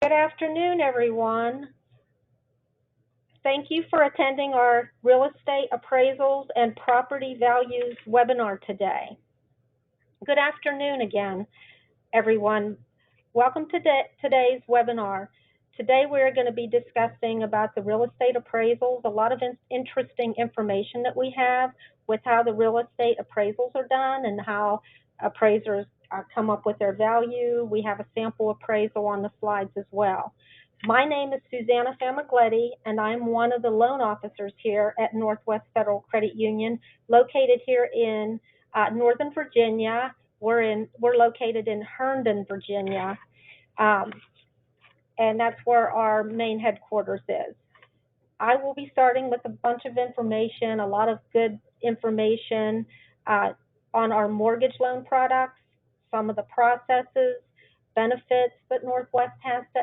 Good afternoon, everyone. Thank you for attending our Real Estate Appraisals and Property Values webinar today. Good afternoon again, everyone. Welcome to today's webinar. Today we're going to be discussing about the real estate appraisals, a lot of interesting information that we have with how the real estate appraisals are done and how appraisers come up with their value. We have a sample appraisal on the slides as well. My name is Susanna Famigletti, and I'm one of the loan officers here at Northwest Federal Credit Union, located here in Northern Virginia. We're located in Herndon, Virginia, and that's where our main headquarters is. I will be starting with a bunch of information, a lot of good information on our mortgage loan products, some of the processes, benefits that Northwest has to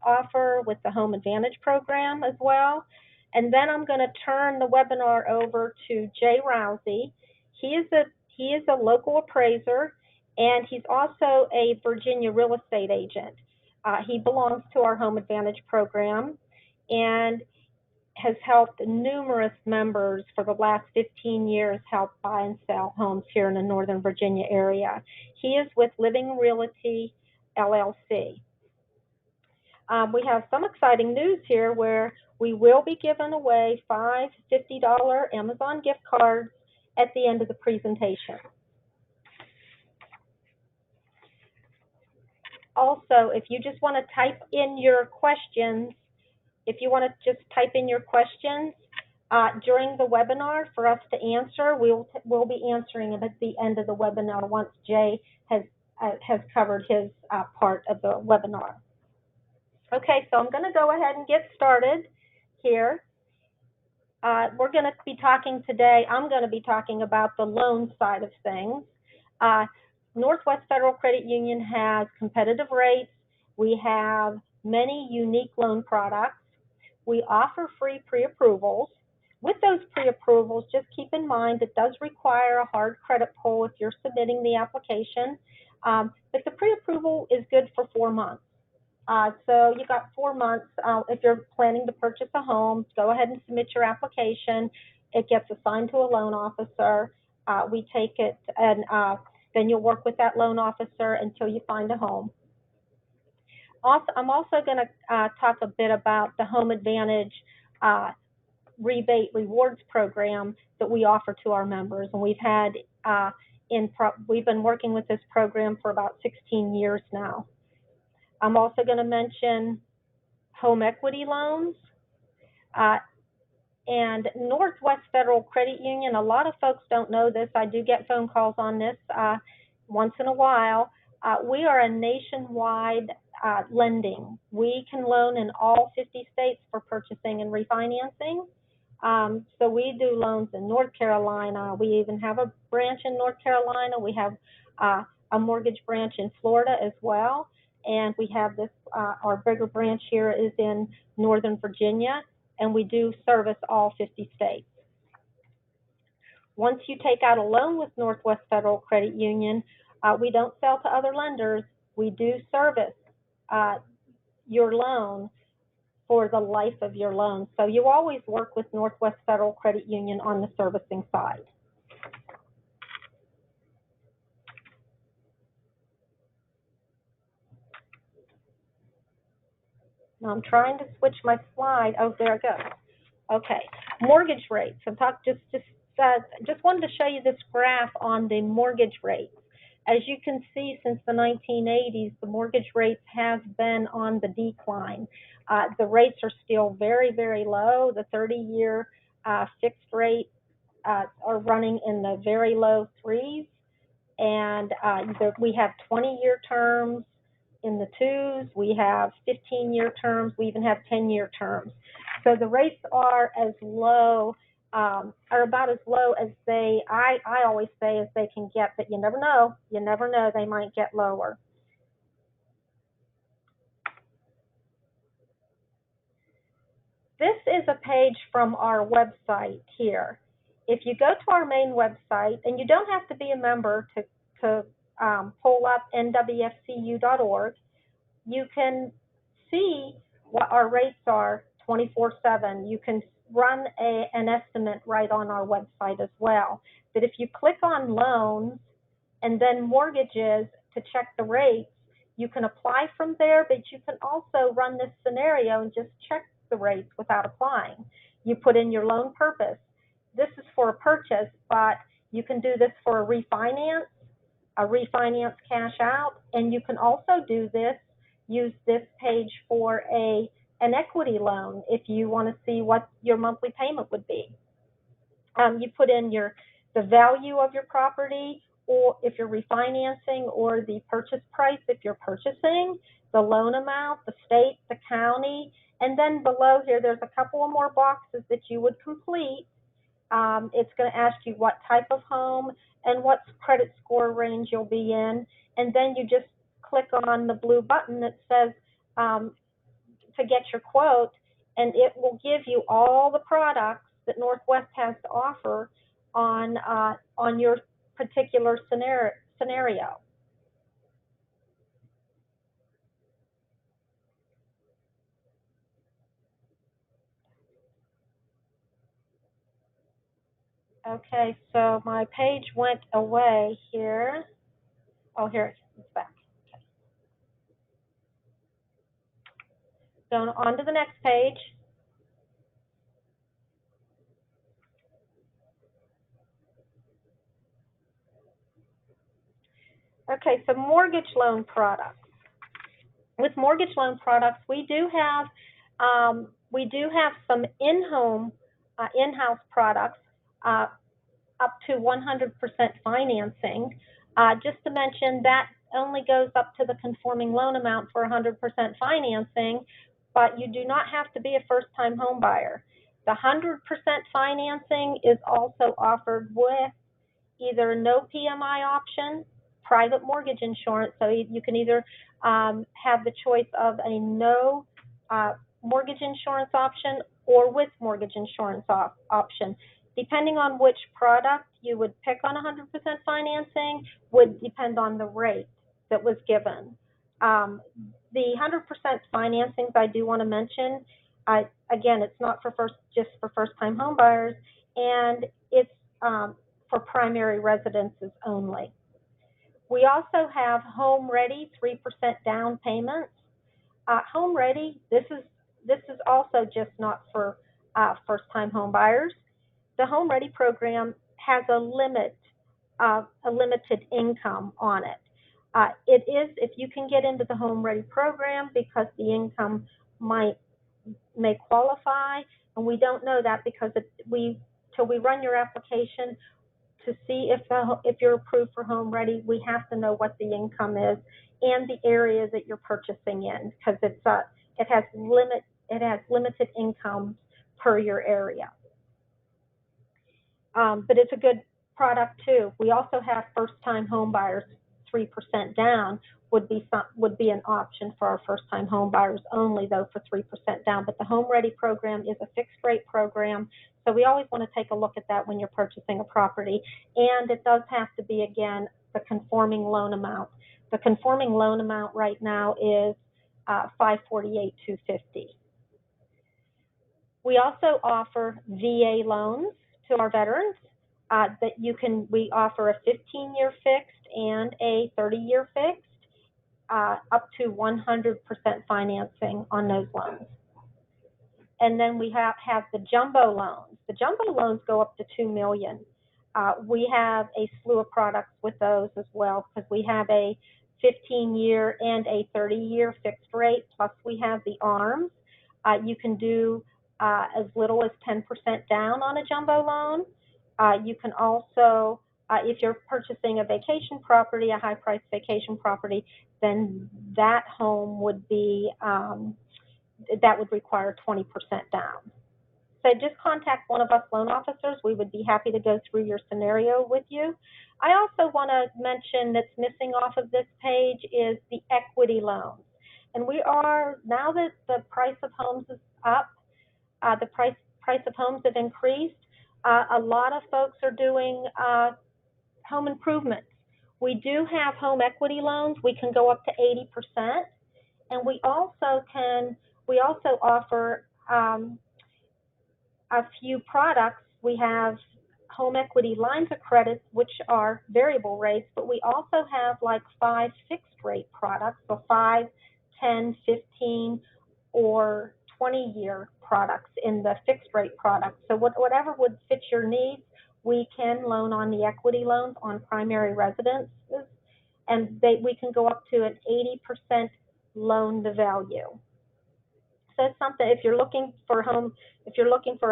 offer with the HomeAdvantage program as well. And then I'm going to turn the webinar over to Jay Rousey. He is a local appraiser, and he's also a Virginia real estate agent. He belongs to our HomeAdvantage program and has helped numerous members for the last 15 years help buy and sell homes here in the Northern Virginia area. He is with Living Realty, LLC. We have some exciting news here where we will be giving away 5 $50 Amazon gift cards at the end of the presentation. Also, if you just want to type in your questions, during the webinar for us to answer, we'll be answering them at the end of the webinar once Jay has covered his part of the webinar. Okay, so I'm going to go ahead and get started here. We're going to be talking today, I'm going to be talking about the loan side of things. Northwest Federal Credit Union has competitive rates. We have many unique loan products. We offer free pre-approvals. With those pre-approvals, just keep in mind it does require a hard credit pull if you're submitting the application. But the pre-approval is good for 4 months. So you got 4 months. If you're planning to purchase a home, go ahead and submit your application. It gets assigned to a loan officer. We take it, and then you'll work with that loan officer until you find a home. I'm also going to talk a bit about the HomeAdvantage rebate rewards program that we offer to our members, and we've been working with this program for about 16 years now. I'm also going to mention home equity loans and Northwest Federal Credit Union. A lot of folks don't know this. I do get phone calls on this once in a while. We are a nationwide lending. We can loan in all 50 states for purchasing and refinancing. So we do loans in North Carolina. We even have a branch in North Carolina. We have a mortgage branch in Florida as well. And we have our bigger branch here is in Northern Virginia, and we do service all 50 states. Once you take out a loan with Northwest Federal Credit Union, we don't sell to other lenders. We do service your loan for the life of your loan. So you always work with Northwest Federal Credit Union on the servicing side. Now I'm trying to switch my slide. Oh, there it goes. Okay, mortgage rates. Just wanted to show you this graph on the mortgage rates. As you can see, since the 1980s, the mortgage rates have been on the decline. The rates are still very, very low. The 30-year fixed rate are running in the very low 3s, and we have 20-year terms in the 2s. We have 15-year terms. We even have 10-year terms. So the rates are as low, are about as low as I always say, as they can get, but you never know. You never know. They might get lower. This is a page from our website here. If you go to our main website, and you don't have to be a member to pull up nwfcu.org, you can see what our rates are 24/7. You can run an estimate right on our website as well. But if you click on loans and then mortgages to check the rates, you can apply from there, but you can also run this scenario and just check the rates without applying. You put in your loan purpose. This is for a purchase, but you can do this for a refinance cash out, and you can also use this page for an equity loan if you want to see what your monthly payment would be. You put in the value of your property, or if you're refinancing, or the purchase price if you're purchasing, the loan amount, the state, the county, and then below here there's a couple of more boxes that you would complete. It's going to ask you what type of home and what credit score range you'll be in, and then you just click on the blue button that says to get your quote, and it will give you all the products that Northwest has to offer on your particular scenario. Okay, so my page went away here. Oh, here it's back. Okay. Going on to the next page. Okay, so mortgage loan products. With mortgage loan products, we do have some in-house products up to 100% financing. Just to mention, that only goes up to the conforming loan amount for 100% financing, but you do not have to be a first-time home buyer. The 100% financing is also offered with either no PMI option, private mortgage insurance, so you can either have the choice of a no mortgage insurance option or with mortgage insurance option. Depending on which product you would pick on 100% financing would depend on the rate that was given. The 100% financings I do want to mention, again, it's not just for first-time home buyers, and it's for primary residences only. We also have Home Ready 3% down payments. Home Ready, this is also just not for first-time home buyers. The Home Ready program has a limited income on it. It is if you can get into the Home Ready program because the income may qualify, and we don't know that because till we run your application to see if you're approved for Home Ready, we have to know what the income is and the area that you're purchasing in, because it has limited incomes per your area. But it's a good product too. We also have first-time home buyers. 3% down would be an option for our first-time home buyers only, though, for 3% down. But the Home Ready program is a fixed-rate program, so we always want to take a look at that when you're purchasing a property. And it does have to be, again, the conforming loan amount. The conforming loan amount right now is $548,250. We also offer VA loans to our veterans. We offer a 15-year fixed and a 30-year fixed, up to 100% financing on those loans. And then we have the jumbo loans. The jumbo loans go up to $2 million. We have a slew of products with those as well, because we have a 15-year and a 30-year fixed rate, plus we have the ARMs. You can do as little as 10% down on a jumbo loan. You can also, if you're purchasing a vacation property, a high-priced vacation property, then that home would be, that would require 20% down. So just contact one of us loan officers. We would be happy to go through your scenario with you. I also want to mention that's missing off of this page is the equity loans. And now that the price of homes is up, the price of homes have increased, a lot of folks are doing home improvements. We do have home equity loans. We can go up to 80%, And we also offer a few products. We have home equity lines of credit, which are variable rates, but we also have like 5 fixed rate products, so 5, 10, 15, or 20-year products in the fixed rate products. So whatever would fit your needs, we can loan on the equity loans on primary residences, and we can go up to an 80% loan to value. So it's something, if you're looking for a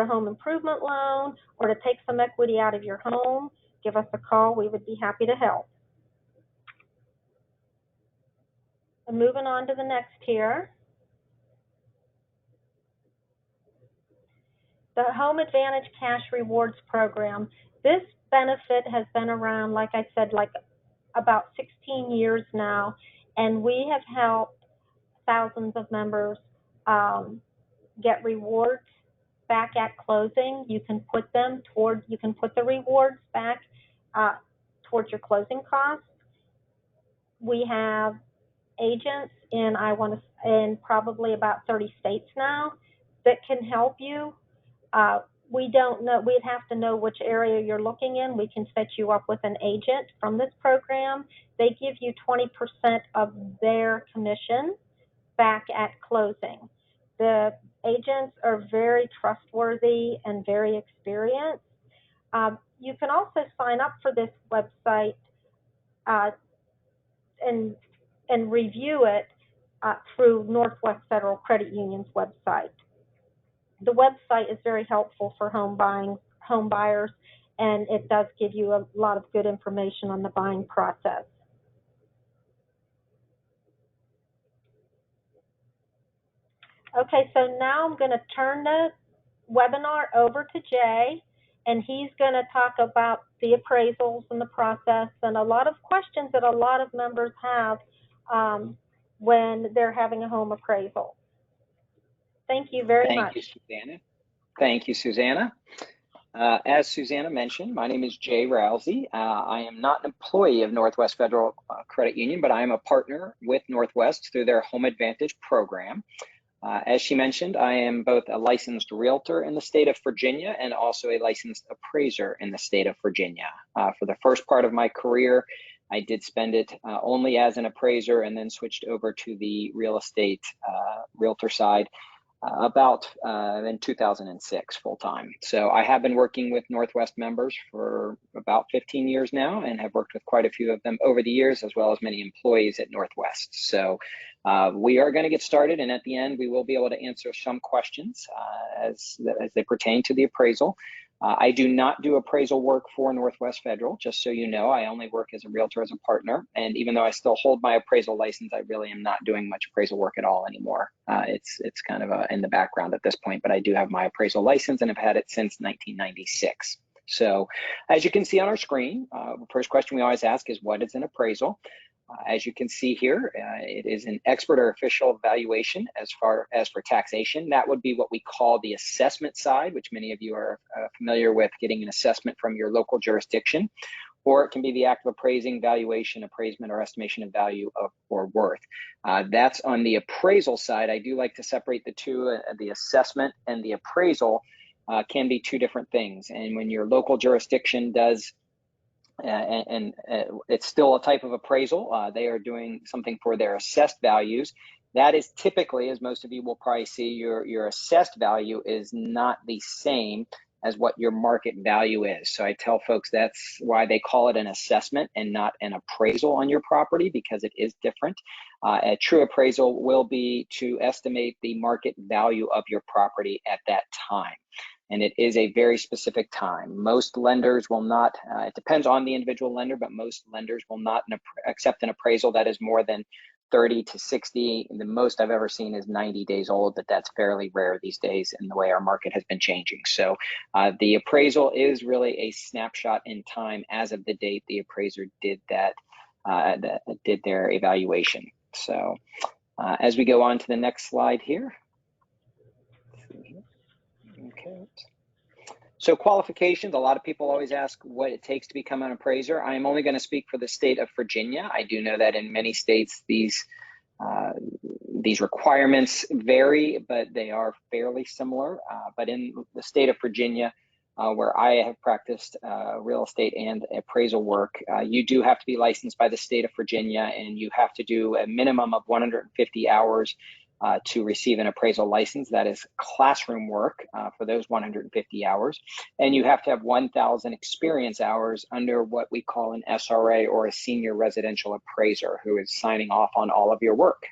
home improvement loan or to take some equity out of your home, give us a call. We would be happy to help. And moving on to the next here. The HomeAdvantage Cash Rewards Program. This benefit has been around, like I said, like about 16 years now, and we have helped thousands of members get rewards back at closing. You can put the rewards back towards your closing costs. We have agents in probably about 30 states now that can help you. We don't know, we'd have to know which area you're looking in. We can set you up with an agent from this program. They give you 20% of their commission back at closing. The agents are very trustworthy and very experienced. You can also sign up for this website and review it through Northwest Federal Credit Union's website. The website is very helpful for home buyers, and it does give you a lot of good information on the buying process. Okay, so now I'm going to turn the webinar over to Jay, and he's going to talk about the appraisals and the process and a lot of questions that a lot of members have when they're having a home appraisal. Thank you very much. Thank you, Susanna. Thank you, Susanna. As Susanna mentioned, my name is Jay Rousey. I am not an employee of Northwest Federal Credit Union, but I am a partner with Northwest through their HomeAdvantage program. As she mentioned, I am both a licensed realtor in the state of Virginia and also a licensed appraiser in the state of Virginia. For the first part of my career, I did spend it only as an appraiser and then switched over to the real estate realtor side about in 2006 full-time. So I have been working with Northwest members for about 15 years now and have worked with quite a few of them over the years, as well as many employees at Northwest. So we are going to get started, and at the end we will be able to answer some questions as they pertain to the appraisal. I do not do appraisal work for Northwest Federal, just so you know. I only work as a realtor, as a partner, and even though I still hold my appraisal license, I really am not doing much appraisal work at all anymore. It's kind of in the background at this point, but I do have my appraisal license and have had it since 1996. So as you can see on our screen, the first question we always ask is, what is an appraisal? As you can see here, it is an expert or official valuation. As far as for taxation, that would be what we call the assessment side, which many of you are familiar with, getting an assessment from your local jurisdiction. Or it can be the act of appraising, valuation, appraisement, or estimation of value of or worth. That's on the appraisal side. I do like to separate the two. The assessment and the appraisal can be two different things. And when your local jurisdiction does and it's still a type of appraisal. They are doing something for their assessed values. That is typically, as most of you will probably see, your assessed value is not the same as what your market value is. So I tell folks that's why they call it an assessment and not an appraisal on your property, because it is different. A true appraisal will be to estimate the market value of your property at that time. And it is a very specific time. Most lenders will not, it depends on the individual lender, but most lenders will not accept an appraisal that is more than 30 to 60. The most I've ever seen is 90 days old, but that's fairly rare these days in the way our market has been changing. So the appraisal is really a snapshot in time as of the date the appraiser did that, did their evaluation. So as we go on to the next slide here. Okay. So qualifications, a lot of people always ask what it takes to become an appraiser. I'm only going to speak for the state of Virginia. I do know that in many states, these These requirements vary, but they are fairly similar. But in the state of Virginia, where I have practiced real estate and appraisal work, you do have to be licensed by the state of Virginia, and you have to do a minimum of 150 hours to receive an appraisal license. That is classroom work for those 150 hours. And you have to have 1,000 experience hours under what we call an SRA, or a senior residential appraiser, who is signing off on all of your work.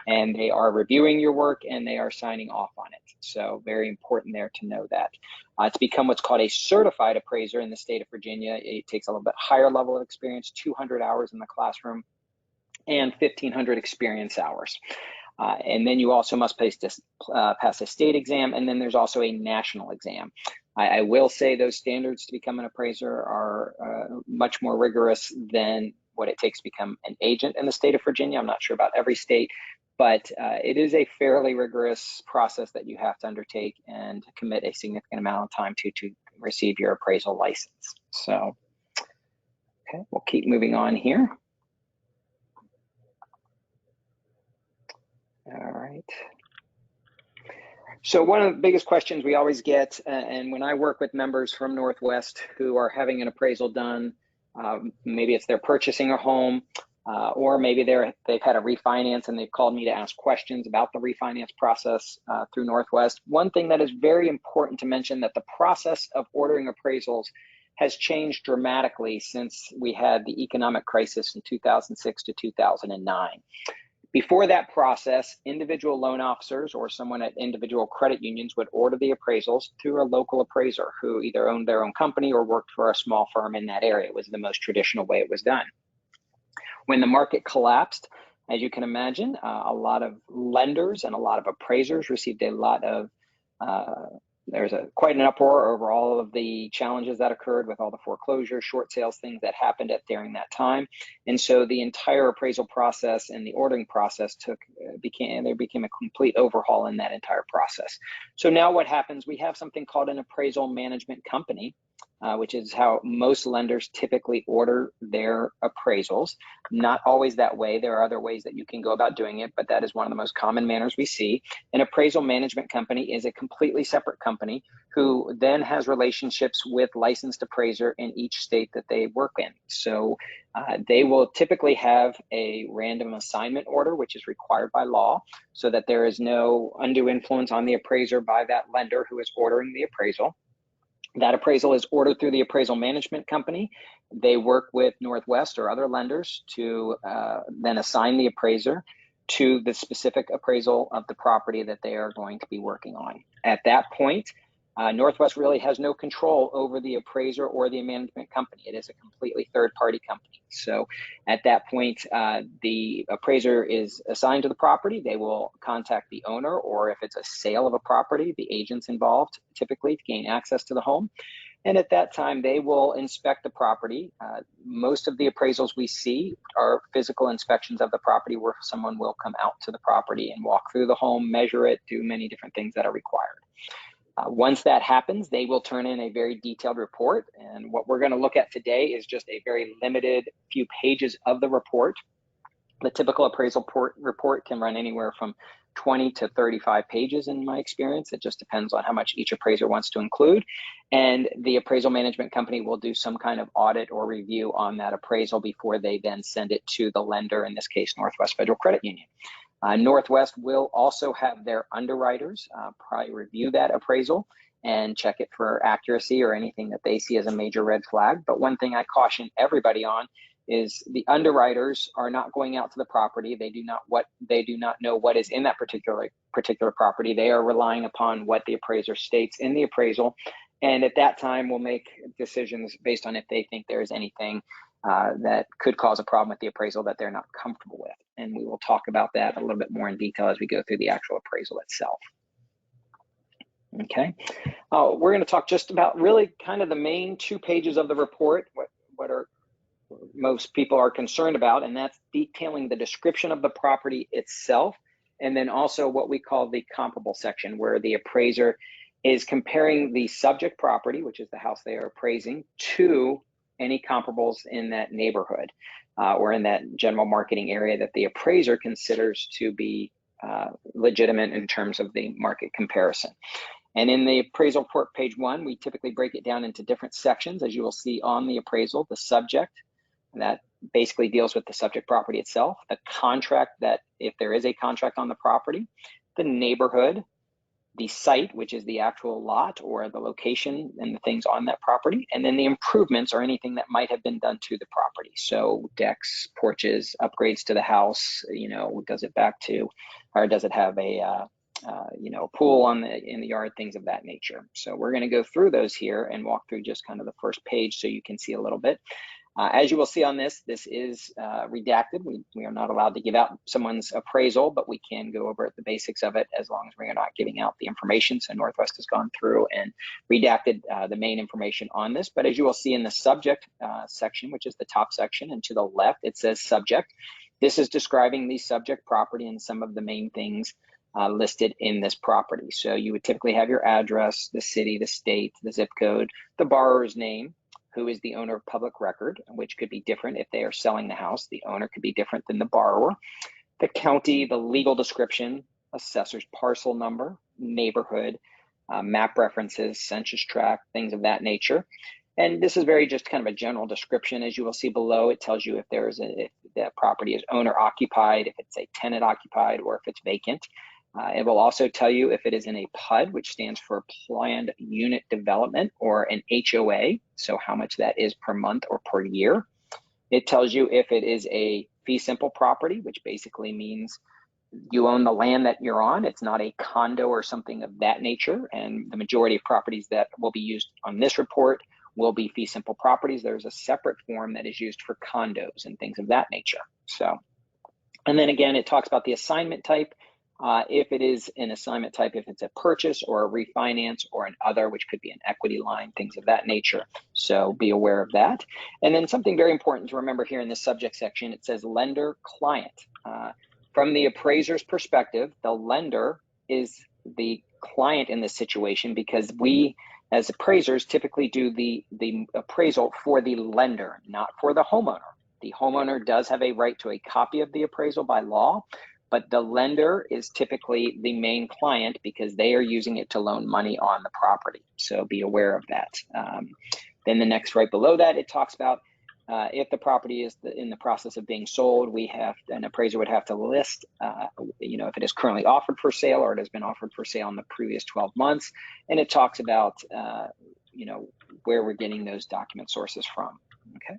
And they are reviewing your work and they are signing off on it. So very important there to know that. To become what's called a certified appraiser in the state of Virginia, it takes a little bit higher level of experience, 200 hours in the classroom and 1,500 experience hours. And then you also must pass a state exam, and then there's also a national exam. I will say those standards to become an appraiser are much more rigorous than what it takes to become an agent in the state of Virginia. I'm not sure about every state, but it is a fairly rigorous process that you have to undertake and commit a significant amount of time to receive your appraisal license. So, okay, we'll keep moving on here. All right. So one of the biggest questions we always get, and when I work with members from Northwest who are having an appraisal done, maybe it's they're purchasing a home, or maybe they've had a refinance and they've called me to ask questions about the refinance process through Northwest. One thing that is very important to mention, that the process of ordering appraisals has changed dramatically since we had the economic crisis in 2006 to 2009. Before that process, individual loan officers or someone at individual credit unions would order the appraisals through a local appraiser who either owned their own company or worked for a small firm in that area. It was the most traditional way it was done. When the market collapsed, as you can imagine, a lot of lenders and a lot of appraisers received a lot of there's quite an uproar over all of the challenges that occurred with all the foreclosures, short sales, things that happened during that time. And so the entire appraisal process and the ordering process became a complete overhaul in that entire process. So now what happens, we have something called an appraisal management company, which is how most lenders typically order their appraisals. Not always that way. There are other ways that you can go about doing it, but that is one of the most common manners we see. An appraisal management company is a completely separate company who then has relationships with licensed appraiser in each state that they work in. So they will typically have a random assignment order, which is required by law, so that there is no undue influence on the appraiser by that lender who is ordering the appraisal. That appraisal is ordered through the appraisal management company. They work with Northwest or other lenders to then assign the appraiser to the specific appraisal of the property that they are going to be working on. At that point, Northwest really has no control over the appraiser or the management company. It is a completely third-party company. So at that point, the appraiser is assigned to the property. They will contact the owner, or if it's a sale of a property, the agents involved typically to gain access to the home. And at that time, they will inspect the property. Most of the appraisals we see are physical inspections of the property, where someone will come out to the property and walk through the home, measure it, do many different things that are required. Once that happens, they will turn in a very detailed report. And what we're going to look at today is just a very limited few pages of the report. The typical appraisal report can run anywhere from 20 to 35 pages in my experience. It just depends on how much each appraiser wants to include. And the appraisal management company will do some kind of audit or review on that appraisal before they then send it to the lender, in this case, Northwest Federal Credit Union. Northwest will also have their underwriters probably review that appraisal and check it for accuracy or anything that they see as a major red flag. But one thing I caution everybody on is the underwriters are not going out to the property. They do not know what is in that particular property. They are relying upon what the appraiser states in the appraisal, and at that time will make decisions based on if they think there is anything that could cause a problem with the appraisal that they're not comfortable with. And we will talk about that a little bit more in detail as we go through the actual appraisal itself. Okay, we're going to talk just about really kind of the main 2 pages of the report, what are most people are concerned about, and that's detailing the description of the property itself, and then also what we call the comparable section, where the appraiser is comparing the subject property, which is the house they are appraising, to any comparables in that neighborhood or in that general marketing area that the appraiser considers to be legitimate in terms of the market comparison. And in the appraisal report, page 1, we typically break it down into different sections, as you will see on the appraisal. The subject, that basically deals with the subject property itself, the contract, that if there is a contract on the property, the neighborhood, the site, which is the actual lot or the location and the things on that property, and then the improvements or anything that might have been done to the property. So decks, porches, upgrades to the house, does it back to, or does it have a pool in the yard, things of that nature. So we're going to go through those here and walk through just kind of the first page so you can see a little bit. As you will see on this is redacted. We are not allowed to give out someone's appraisal, but we can go over the basics of it as long as we are not giving out the information. So Northwest has gone through and redacted the main information on this. But as you will see in the subject section, which is the top section, and to the left, it says subject. This is describing the subject property and some of the main things listed in this property. So you would typically have your address, the city, the state, the zip code, the borrower's name, who is the owner of public record, which could be different if they are selling the house. The owner could be different than the borrower. The county, the legal description, assessor's parcel number, neighborhood, map references, census tract, things of that nature. And this is very just kind of a general description. As you will see below, it tells you if that property is owner occupied, if it's a tenant occupied, or if it's vacant. It will also tell you if it is in a PUD, which stands for Planned Unit Development, or an HOA, so how much that is per month or per year. It tells you if it is a fee simple property, which basically means you own the land that you're on. It's not a condo or something of that nature. And the majority of properties that will be used on this report will be fee simple properties. There's a separate form that is used for condos and things of that nature. So, and then again, it talks about the assignment type. If it is an assignment type, if it's a purchase or a refinance or an other, which could be an equity line, things of that nature. So be aware of that. And then something very important to remember here in this subject section, it says lender client. From the appraiser's perspective, the lender is the client in this situation, because we as appraisers typically do the appraisal for the lender, not for the homeowner. The homeowner does have a right to a copy of the appraisal by law, but the lender is typically the main client because they are using it to loan money on the property. So be aware of that. Then the next right below that, it talks about if the property is in the process of being sold, an appraiser would have to list, if it is currently offered for sale or it has been offered for sale in the previous 12 months. And it talks about, where we're getting those document sources from, okay?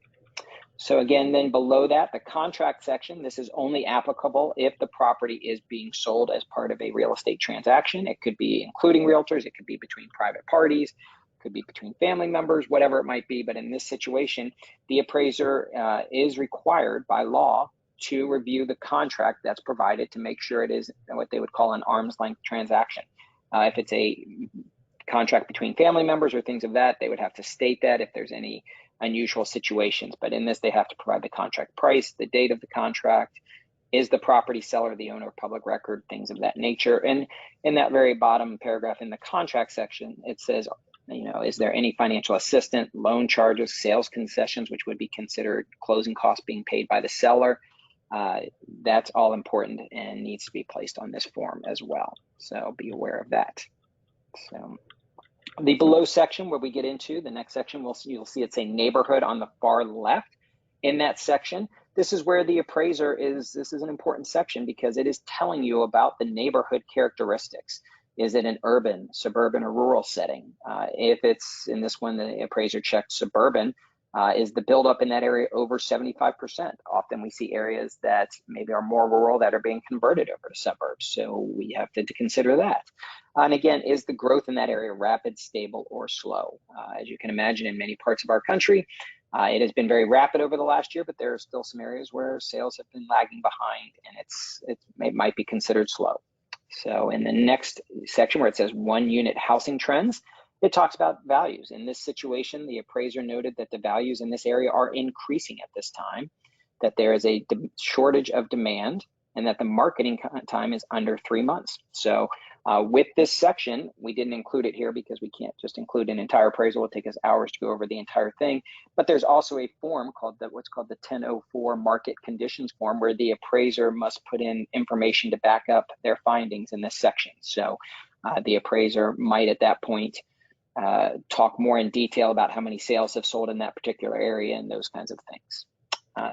So again, then below that, the contract section, this is only applicable if the property is being sold as part of a real estate transaction. It could be including realtors, it could be between private parties, it could be between family members, whatever it might be. But in this situation, the appraiser is required by law to review the contract that's provided to make sure it is what they would call an arm's length transaction. If it's a contract between family members or things of that, they would have to state that if there's any unusual situations. But in this, they have to provide the contract price, the date of the contract, is the property seller the owner of public record, things of that nature. And in that very bottom paragraph in the contract section, it says, is there any financial assistance, loan charges, sales concessions, which would be considered closing costs being paid by the seller. That's all important and needs to be placed on this form as well. So be aware of that. So the below section where we get into the next section, you'll see it's a neighborhood on the far left. In that section, this is where the appraiser this is an important section because it is telling you about the neighborhood characteristics. Is it an urban, suburban, or rural setting? If it's in this one, the appraiser checked suburban, is the buildup in that area over 75%? Often we see areas that maybe are more rural that are being converted over to suburbs. So we have to consider that. And again, is the growth in that area rapid, stable, or slow? As you can imagine, in many parts of our country, it has been very rapid over the last year, but there are still some areas where sales have been lagging behind and it might be considered slow. So in the next section where it says 1 unit housing trends, it talks about values. In this situation, the appraiser noted that the values in this area are increasing at this time, that there is a shortage of demand, and that the marketing time is under 3 months. So With this section, we didn't include it here because we can't just include an entire appraisal. It'll take us hours to go over the entire thing. But there's also a form called what's called the 1004 market conditions form, where the appraiser must put in information to back up their findings in this section. So the appraiser might at that point talk more in detail about how many sales have sold in that particular area and those kinds of things.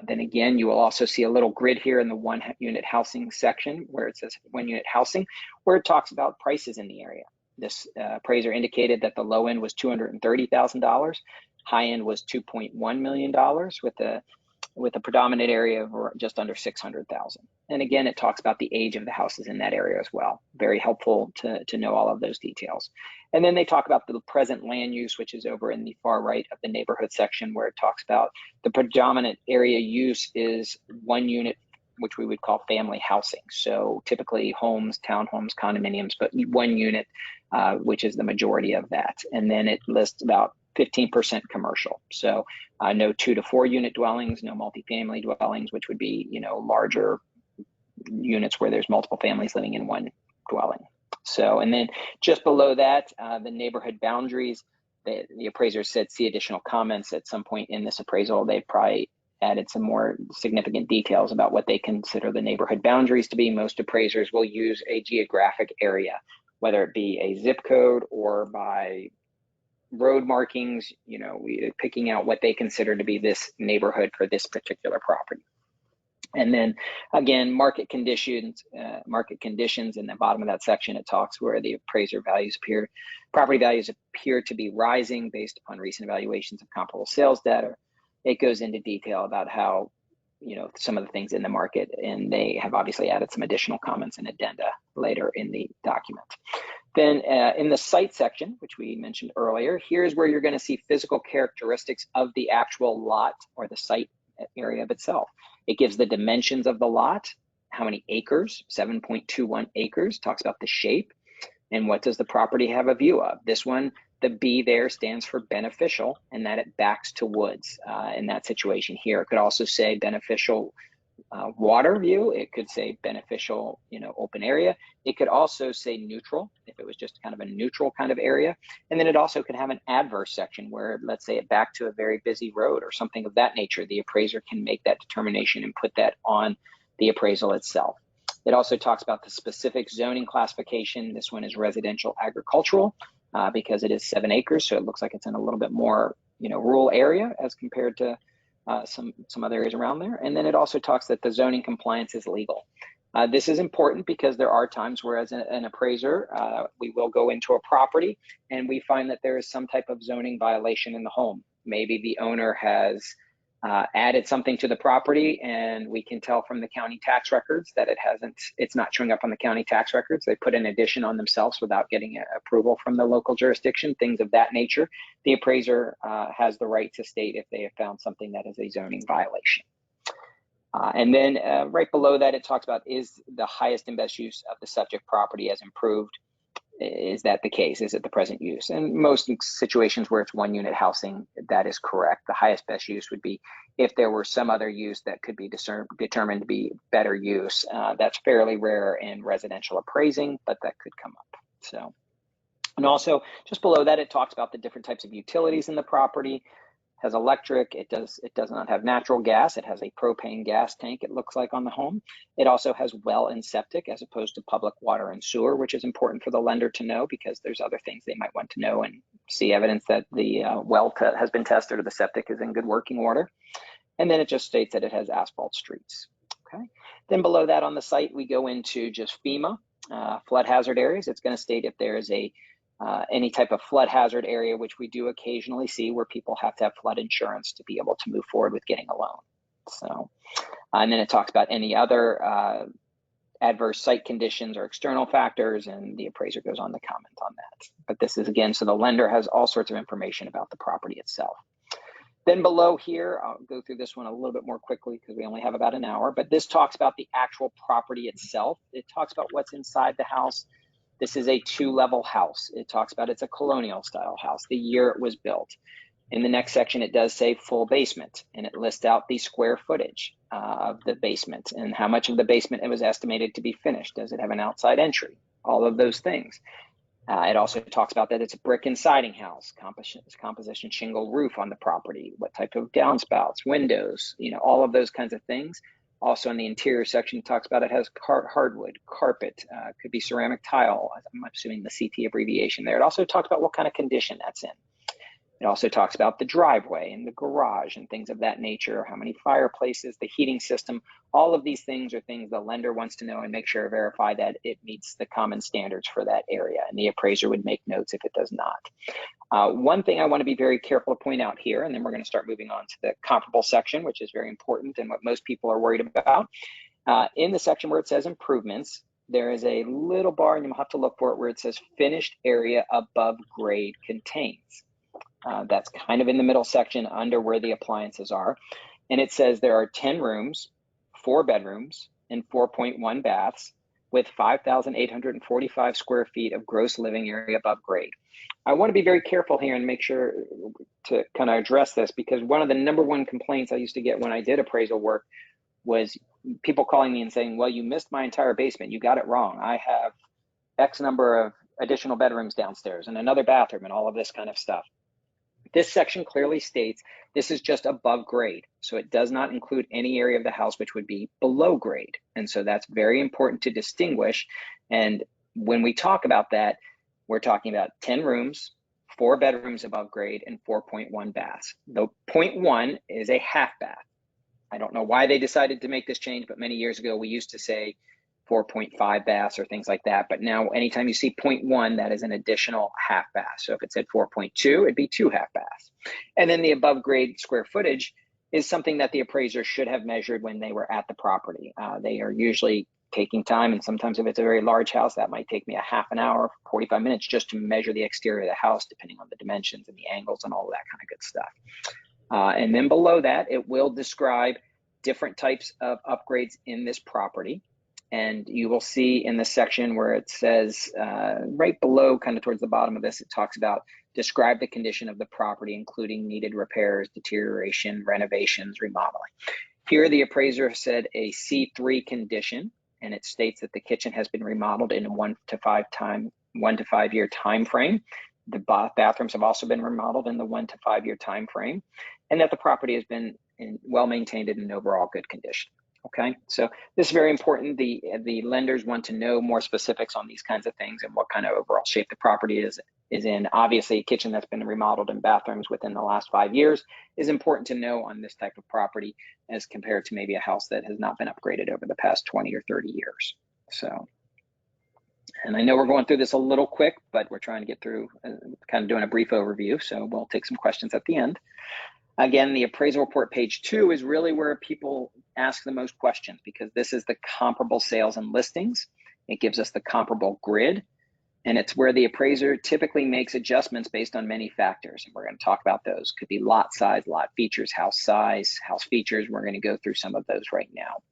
Then again, you will also see a little grid here in the 1-unit housing section where it says 1-unit housing, where it talks about prices in the area. This appraiser indicated that the low end was $230,000, high end was $2.1 million, with a predominant area of just under 600,000. And again, it talks about the age of the houses in that area as well. Very helpful to know all of those details. And then they talk about the present land use, which is over in the far right of the neighborhood section, where it talks about the predominant area use is 1 unit, which we would call family housing. So typically homes, townhomes, condominiums, but 1 unit, which is the majority of that. And then it lists about 15% commercial. So no 2 to 4 unit dwellings, no multifamily dwellings, which would be, larger units where there's multiple families living in one dwelling. So, and then just below that, the neighborhood boundaries, the appraiser said, see additional comments at some point in this appraisal. They've probably added some more significant details about what they consider the neighborhood boundaries to be. Most appraisers will use a geographic area, whether it be a zip code or by road markings, picking out what they consider to be this neighborhood for this particular property. And then again, market conditions in the bottom of that section, it talks where the appraiser property values appear to be rising based upon recent evaluations of comparable sales data. It goes into detail about how, some of the things in the market, and they have obviously added some additional comments and addenda later in the document. Then in the site section, which we mentioned earlier, here's where you're going to see physical characteristics of the actual lot or the site area of itself. It gives the dimensions of the lot, how many acres, 7.21 acres, talks about the shape, and what does the property have a view of. This one, the B there stands for beneficial, and that it backs to woods in that situation here. It could also say beneficial water view. It could say beneficial, open area. It could also say neutral if it was just kind of a neutral kind of area. And then it also could have an adverse section where, let's say, it backed to a very busy road or something of that nature. The appraiser can make that determination and put that on the appraisal itself. It also talks about the specific zoning classification. This one is residential agricultural because it is 7 acres. So it looks like it's in a little bit more, rural area as compared to some other areas around there. And then it also talks that the zoning compliance is legal. This is important because there are times where as an appraiser, we will go into a property and we find that there is some type of zoning violation in the home. Maybe the owner has added something to the property and we can tell from the county tax records that it's not showing up on the county tax records. They put an addition on themselves without getting approval from the local jurisdiction, things of that nature. The appraiser has the right to state if they have found something that is a zoning violation. And then right below that, it talks about, is the highest and best use of the subject property as improved? Is that the case? Is it the present use? And most situations where it's 1 unit housing, that is correct. The highest best use would be if there were some other use that could be determined to be better use. That's fairly rare in residential appraising, but that could come up. So, and also just below that, it talks about the different types of utilities in the property. Has electric, it does not have natural gas. It has a propane gas tank, it looks like, on the home. It also has well and septic as opposed to public water and sewer, which is important for the lender to know because there's other things they might want to know and see evidence that the well has been tested or the septic is in good working order. And then it just states that it has asphalt streets. Okay. Then below that on the site, we go into just FEMA, flood hazard areas. It's going to state if there is any type of flood hazard area, which we do occasionally see where people have to have flood insurance to be able to move forward with getting a loan. So, and then it talks about any other adverse site conditions or external factors, and the appraiser goes on to comment on that. But this is, again, so the lender has all sorts of information about the property itself. Then below here, I'll go through this one a little bit more quickly because we only have about an hour, but this talks about the actual property itself. It talks about what's inside the house. This is a 2-level house. It talks about it's a colonial style house, the year it was built. In the next section, it does say full basement, and it lists out the square footage of the basement and how much of the basement it was estimated to be finished. Does it have an outside entry? all of those things. It also talks about that it's a brick and siding house, composition shingle roof on the property, what type of downspouts, windows, all of those kinds of things. Also in the interior section, it talks about it has hardwood, carpet, could be ceramic tile. I'm assuming the CT abbreviation there. It also talks about what kind of condition that's in. It also talks about the driveway and the garage and things of that nature, how many fireplaces, the heating system. All of these things are things the lender wants to know and make sure verify that it meets the common standards for that area. And the appraiser would make notes if it does not. One thing I want to be very careful to point out here, and then we're going to start moving on to the comparable section, which is very important and what most people are worried about. In the section where it says improvements, there is a little bar, and you'll have to look for it, where it says finished area above grade contains. That's kind of in the middle section under where the appliances are. And it says there are 10 rooms, 4 bedrooms, and 4.1 baths with 5,845 square feet of gross living area above grade. I want to be very careful here and make sure to kind of address this, because one of the #1 complaints I used to get when I did appraisal work was people calling me and saying, well, you missed my entire basement. You got it wrong. I have X number of additional bedrooms downstairs and another bathroom and all of this kind of stuff. This section clearly states this is just above grade, so it does not include any area of the house which would be below grade. And so that's very important to distinguish. And when we talk about that, we're talking about 10 rooms, 4 bedrooms above grade, and 4.1 baths. The 0.1 is a half bath. I don't know why they decided to make this change, but many years ago we used to say 4.5 baths or things like that. But now anytime you see 0.1, that is an additional half bath. So if it said 4.2, it'd be 2 half baths. And then the above grade square footage is something that the appraiser should have measured when they were at the property. They are usually taking time, and sometimes if it's a very large house, that might take me a half an hour, 45 minutes just to measure the exterior of the house, depending on the dimensions and the angles and all of that kind of good stuff. And then below that, it will describe different types of upgrades in this property. And you will see in the section where it says right below, kind of towards the bottom of this, it talks about describe the condition of the property, including needed repairs, deterioration, renovations, remodeling. Here, the appraiser said a C3 condition, and it states that the kitchen has been remodeled in a 1 to 5 year time frame. The bathrooms have also been remodeled in the 1 to 5 year time frame, and that the property has been well maintained and in overall good condition. Okay, so this is very important. The lenders want to know more specifics on these kinds of things and what kind of overall shape the property is in. Obviously, a kitchen that's been remodeled and bathrooms within the last 5 years is important to know on this type of property as compared to maybe a house that has not been upgraded over the past 20 or 30 years. So, and I know we're going through this a little quick, but we're trying to get through kind of doing a brief overview. So we'll take some questions at the end. Again, the appraisal report page 2 is really where people ask the most questions, because this is the comparable sales and listings. It gives us the comparable grid, and it's where the appraiser typically makes adjustments based on many factors. And we're going to talk about those. Could be lot size, lot features, house size, house features. We're going to go through some of those right now.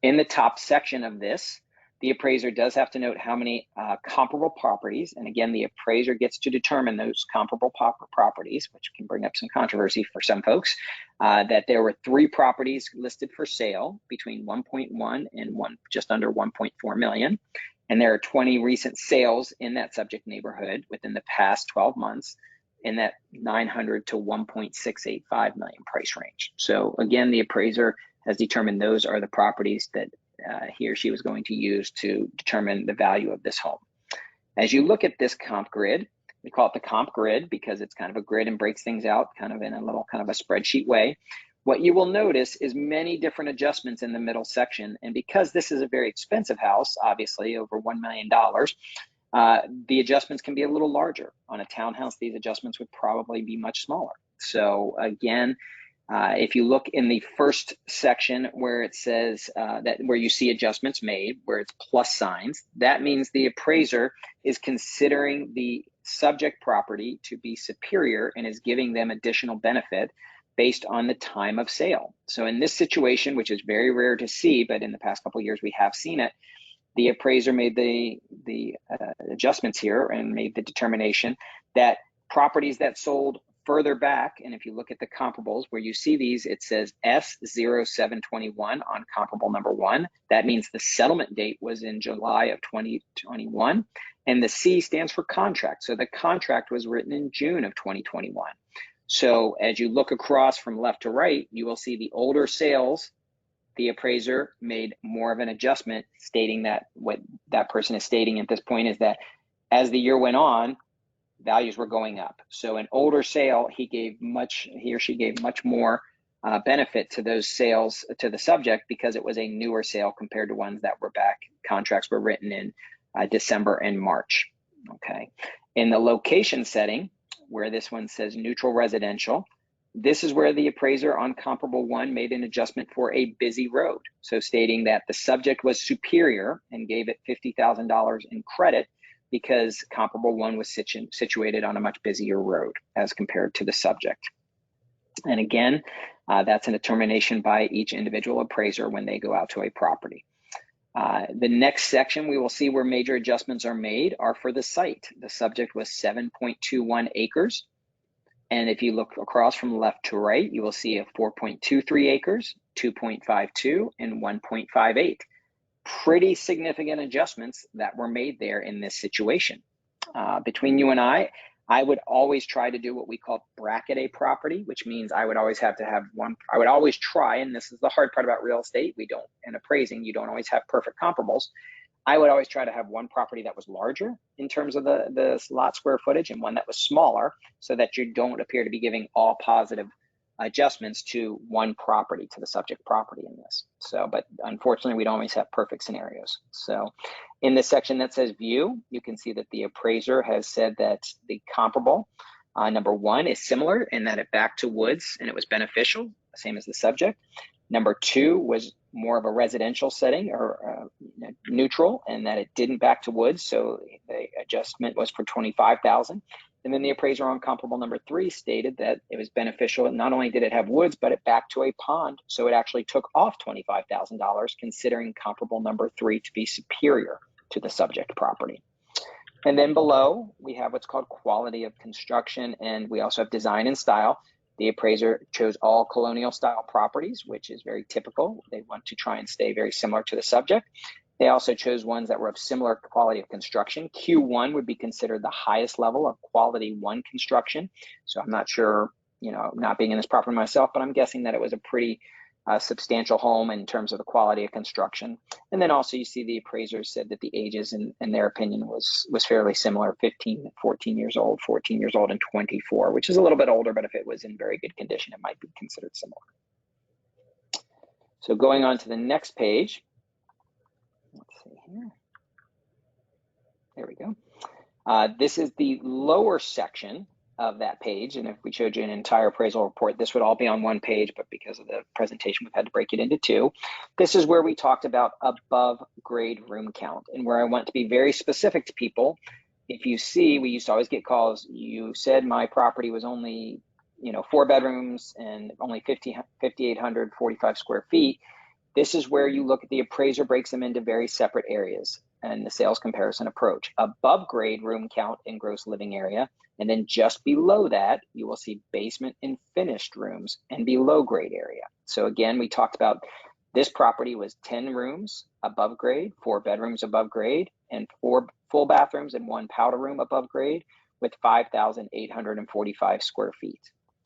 In the top section of this, the appraiser does have to note how many comparable properties, and again, the appraiser gets to determine those comparable properties, which can bring up some controversy for some folks, that there were 3 properties listed for sale between 1.1 and just under 1.4 million. And there are 20 recent sales in that subject neighborhood within the past 12 months in that 900 to 1.685 million price range. So again, the appraiser has determined those are the properties that he or she was going to use to determine the value of this home. As you look at this comp grid, we call it the comp grid because it's kind of a grid and breaks things out kind of in a little kind of a spreadsheet way. What you will notice is many different adjustments in the middle section. And because this is a very expensive house, obviously over $1 million, the adjustments can be a little larger. On a townhouse, these adjustments would probably be much smaller. So again, if you look in the first section where it says where you see adjustments made, where it's plus signs, that means the appraiser is considering the subject property to be superior and is giving them additional benefit based on the time of sale. So in this situation, which is very rare to see, but in the past couple of years we have seen it, the appraiser made the adjustments here and made the determination that properties that sold further back, and if you look at the comparables where you see these, it says S0721 on comparable number 1. That means the settlement date was in July of 2021. And the C stands for contract. So the contract was written in June of 2021. So as you look across from left to right, you will see the older sales. The appraiser made more of an adjustment, stating that what that person is stating at this point is that as the year went on, values were going up. So an older sale, he or she gave much more benefit to those sales to the subject because it was a newer sale compared to ones that were back. Contracts were written in December and March. Okay. In the location setting, where this one says neutral residential, this is where the appraiser on comparable 1 made an adjustment for a busy road. So stating that the subject was superior and gave it $50,000 in credit because comparable 1 was situated on a much busier road as compared to the subject. And again, that's a determination by each individual appraiser when they go out to a property. The next section we will see where major adjustments are made are for the site. The subject was 7.21 acres. And if you look across from left to right, you will see a 4.23 acres, 2.52, and 1.58. Pretty significant adjustments that were made there in this situation. Between you and I would always try to do what we call bracket a property, which means I would always have to have one. I would always try, and this is the hard part about real estate, in appraising, you don't always have perfect comparables. I would always try to have one property that was larger in terms of the lot square footage and one that was smaller so that you don't appear to be giving all positive adjustments to one property, to the subject property in this. So, but unfortunately, we don't always have perfect scenarios. So in this section that says view, you can see that the appraiser has said that the comparable number 1 is similar in that it backed to woods and it was beneficial, same as the subject. Number 2 was more of a residential setting or neutral, and that it didn't back to woods, so the adjustment was for $25,000. And then the appraiser on comparable number 3 stated that it was beneficial. Not only did it have woods, but it backed to a pond, so it actually took off $25,000, considering comparable number 3 to be superior to the subject property. And then below, we have what's called quality of construction, and we also have design and style. The appraiser chose all colonial style properties, which is very typical. They want to try and stay very similar to the subject. They also chose ones that were of similar quality of construction. Q1 would be considered the highest level of quality 1 construction. So I'm not sure, not being in this property myself, but I'm guessing that it was a pretty substantial home in terms of the quality of construction. And then also you see the appraiser said that the ages in their opinion was fairly similar, 14 years old, and 24, which is a little bit older, but if it was in very good condition, it might be considered similar. So going on to the next page, let's see here. There we go. This is the lower section of that page, and if we showed you an entire appraisal report, this would all be on one page, but because of the presentation, we've had to break it into 2. This is where we talked about above grade room count, and where I want to be very specific to people. If you see, we used to always get calls, you said my property was only 4 bedrooms and only 5,845 square feet. This is where you look at the appraiser breaks them into very separate areas and the sales comparison approach. Above grade room count and gross living area, and then just below that, you will see basement and finished rooms and below grade area. So again, we talked about this property was 10 rooms above grade, 4 bedrooms above grade, and 4 full bathrooms and 1 powder room above grade with 5,845 square feet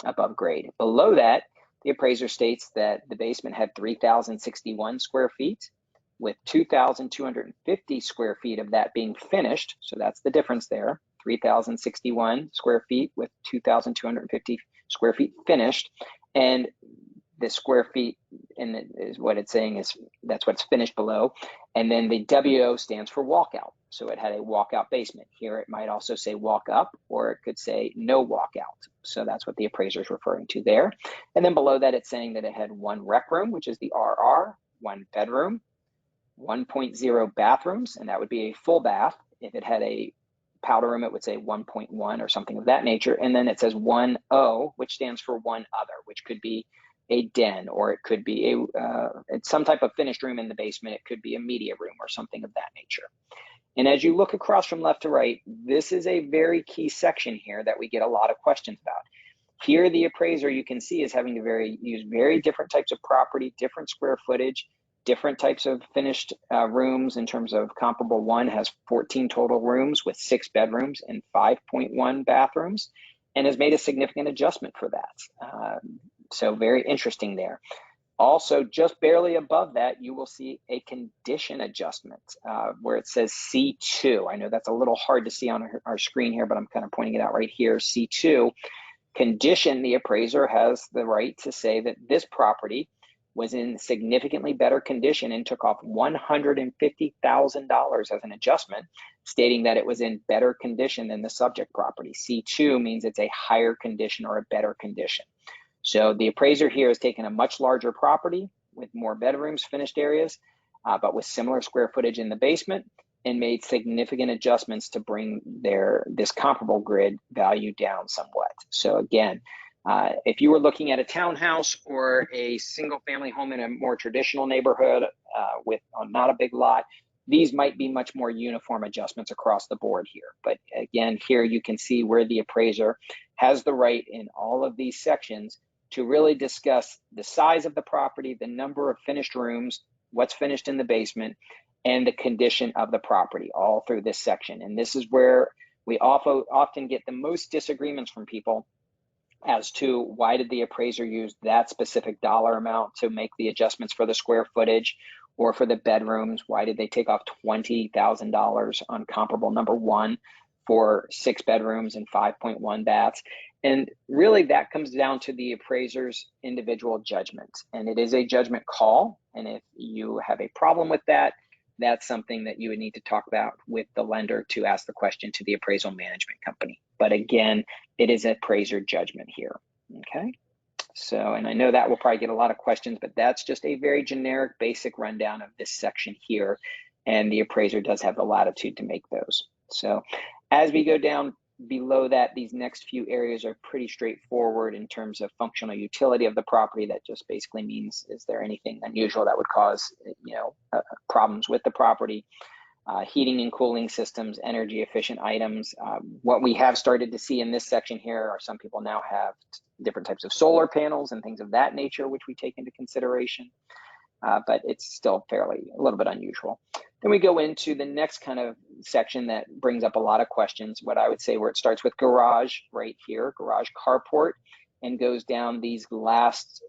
above grade. Below that, the appraiser states that the basement had 3,061 square feet, with 2,250 square feet of that being finished. So that's the difference there, 3,061 square feet with 2,250 square feet finished. And the square feet is what it's saying is that's what's finished below. And then the WO stands for walkout. So it had a walkout basement. Here it might also say walk up, or it could say no walkout. So that's what the appraiser is referring to there. And then below that, it's saying that it had 1 rec room, which is the RR, 1 bedroom, 1.0 bathrooms, and that would be a full bath. If it had a powder room, it would say 1.1 or something of that nature. And then it says 1O, which stands for 1 other, which could be a den, or it could be it's some type of finished room in the basement. It could be a media room or something of that nature. And as you look across from left to right, this is a very key section here that we get a lot of questions about. Here, the appraiser, you can see, is having to use very different types of property, different square footage, different types of finished rooms. In terms of comparable one, has 14 total rooms with 6 bedrooms and 5.1 bathrooms, and has made a significant adjustment for that. So very interesting there. Also, just barely above that, you will see a condition adjustment where it says C2. I know that's a little hard to see on our screen here, but I'm kind of pointing it out right here. C2, condition. The appraiser has the right to say that this property was in significantly better condition and took off $150,000 as an adjustment, stating that it was in better condition than the subject property. C2 means it's a higher condition or a better condition. So the appraiser here has taken a much larger property with more bedrooms, finished areas, but with similar square footage in the basement, and made significant adjustments to bring this comparable grid value down somewhat. So again, if you were looking at a townhouse or a single family home in a more traditional neighborhood with not a big lot, these might be much more uniform adjustments across the board here. But again, here you can see where the appraiser has the right in all of these sections to really discuss the size of the property, the number of finished rooms, what's finished in the basement, and the condition of the property, all through this section. And this is where we often get the most disagreements from people as to why did the appraiser use that specific dollar amount to make the adjustments for the square footage or for the bedrooms. Why did they take off $20,000 on comparable number 1 for 6 bedrooms and 5.1 baths? And really that comes down to the appraiser's individual judgment. And it is a judgment call. And if you have a problem with that, that's something that you would need to talk about with the lender to ask the question to the appraisal management company. But again, it is appraiser judgment here, okay? So, and I know that will probably get a lot of questions, but that's just a very generic, basic rundown of this section here. And the appraiser does have the latitude to make those. So as we go down below that, these next few areas are pretty straightforward in terms of functional utility of the property. That just basically means, is there anything unusual that would cause, problems with the property? Heating and cooling systems, energy efficient items. What we have started to see in this section here are some people now have different types of solar panels and things of that nature, which we take into consideration. But it's still a little bit unusual. Then we go into the next kind of section that brings up a lot of questions, what I would say, where it starts with garage right here, garage carport, and goes down these last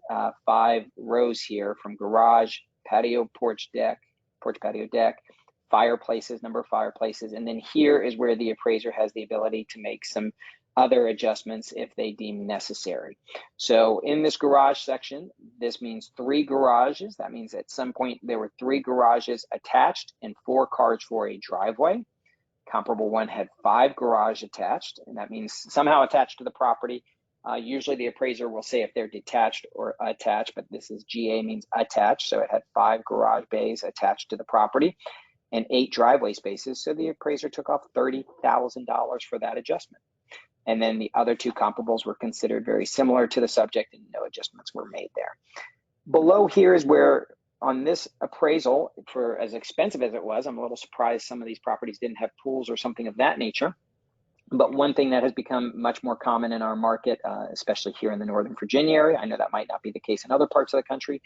5 rows here from garage, patio, porch, patio, deck, fireplaces, number of fireplaces. And then here is where the appraiser has the ability to make some other adjustments if they deem necessary. So in this garage section, this means 3 garages. That means at some point there were 3 garages attached and 4 cars for a driveway. Comparable one had 5 garage attached, and that means somehow attached to the property. Usually the appraiser will say if they're detached or attached, but this is GA means attached. So it had 5 garage bays attached to the property and 8 driveway spaces. So the appraiser took off $30,000 for that adjustment. And then the other 2 comparables were considered very similar to the subject and no adjustments were made there. Below here is where on this appraisal, for as expensive as it was, I'm a little surprised some of these properties didn't have pools or something of that nature. But one thing that has become much more common in our market, especially here in the Northern Virginia area, I know that might not be the case in other parts of the country,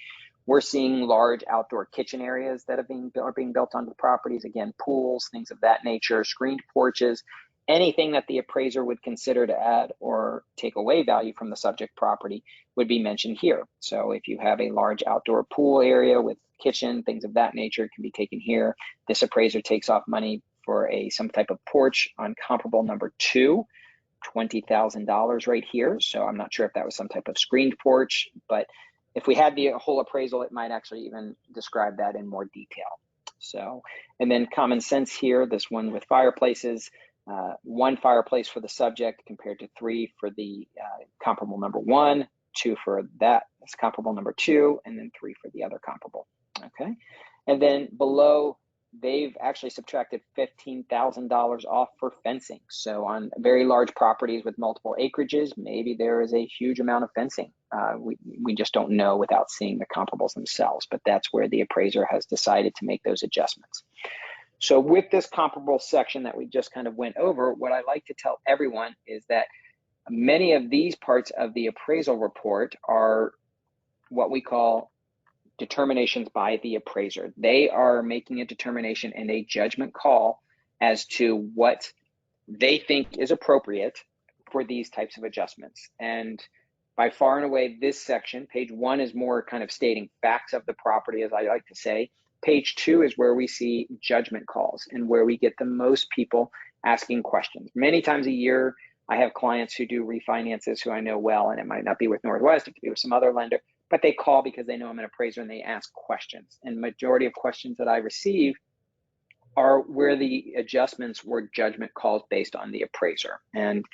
we're seeing large outdoor kitchen areas that are being built onto the properties. Again, pools, things of that nature, screened porches, anything that the appraiser would consider to add or take away value from the subject property would be mentioned here. So if you have a large outdoor pool area with kitchen, things of that nature can be taken here. This appraiser takes off money for some type of porch on comparable number 2, $20,000 right here. So I'm not sure if that was some type of screened porch, but if we had the whole appraisal, it might actually even describe that in more detail. So, and then common sense here, this one with fireplaces, 1 fireplace for the subject compared to 3 for the comparable number 1, 2 for that's comparable number 2, and then 3 for the other comparable, okay? And then below, they've actually subtracted $15,000 off for fencing. So on very large properties with multiple acreages, maybe there is a huge amount of fencing. We just don't know without seeing the comparables themselves, but that's where the appraiser has decided to make those adjustments. So with this comparable section that we just kind of went over, what I like to tell everyone is that Many of these parts of the appraisal report are what we call determinations by the appraiser. They are making a determination and a judgment call as to what they think is appropriate for these types of adjustments. And by far and away, this section, page 1, is more kind of stating facts of the property, as I like to say. Page 2 is where we see judgment calls and where we get the most people asking questions. Many times a year, I have clients who do refinances who I know well, and it might not be with Northwest, it could be with some other lender, but they call because they know I'm an appraiser and they ask questions. And majority of questions that I receive are where the adjustments were judgment calls based on the appraiser. And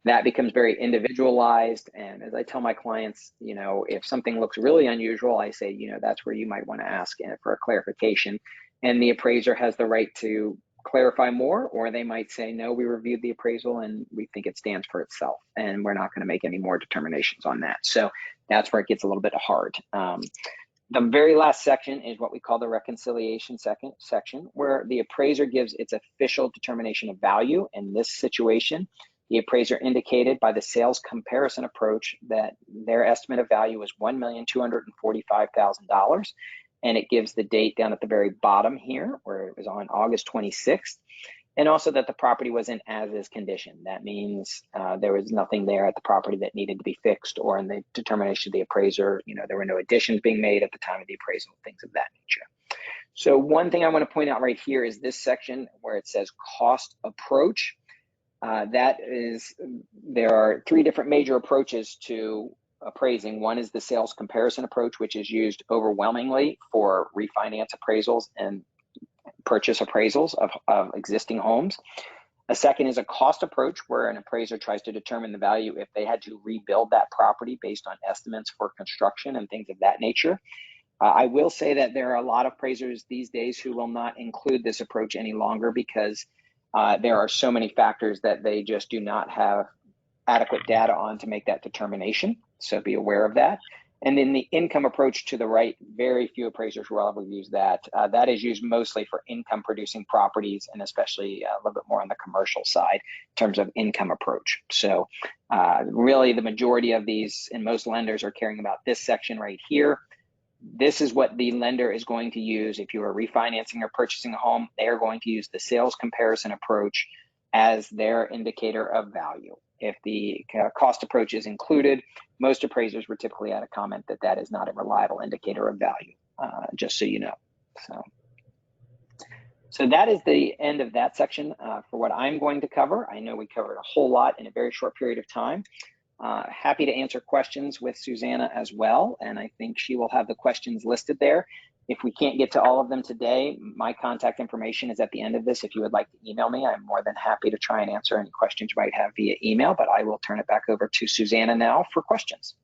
that becomes very individualized. And as I tell my clients, you know, if something looks really unusual, I say, you know, that's where you might want to ask for a clarification. And the appraiser has the right to clarify more, or they might say, no, we reviewed the appraisal and we think it stands for itself, and we're not going to make any more determinations on that. So that's where it gets a little bit hard. The very last section is what we call the reconciliation section, where the appraiser gives its official determination of value. In this situation, the appraiser indicated by the sales comparison approach that their estimate of value was $1,245,000. And it gives the date down at the very bottom here, where it was on August 26th. And also that the property was in as-is condition. That means there was nothing there at the property that needed to be fixed, or in the determination of the appraiser, you know, there were no additions being made at the time of the appraisal, things of that nature. So one thing I want to point out right here is this section where it says cost approach. There are 3 different major approaches to appraising. One is the sales comparison approach, which is used overwhelmingly for refinance appraisals and purchase appraisals of existing homes. A second is a cost approach, where an appraiser tries to determine the value if they had to rebuild that property based on estimates for construction and things of that nature. I will say that there are a lot of appraisers these days who will not include this approach any longer because there are so many factors that they just do not have adequate data on to make that determination. So be aware of that. And then the income approach to the right, very few appraisers will ever use that. That is used mostly for income producing properties, and especially a little bit more on the commercial side in terms of income approach. So really the majority of these and most lenders are caring about this section right here. This is what the lender is going to use if you are refinancing or purchasing a home. They are going to use the sales comparison approach as their indicator of value. If the cost approach is included, most appraisers would typically add a comment that that is not a reliable indicator of value, just so you know. So that is the end of that section for what I'm going to cover. I know we covered a whole lot in a very short period of time. Happy to answer questions with Susanna as well, and I think she will have the questions listed there. If we can't get to all of them today, my contact information is at the end of this. If you would like to email me, I'm more than happy to try and answer any questions you might have via email, but I will turn it back over to Susanna now for questions.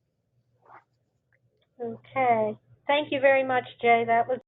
Okay. Thank you very much, Jay. That was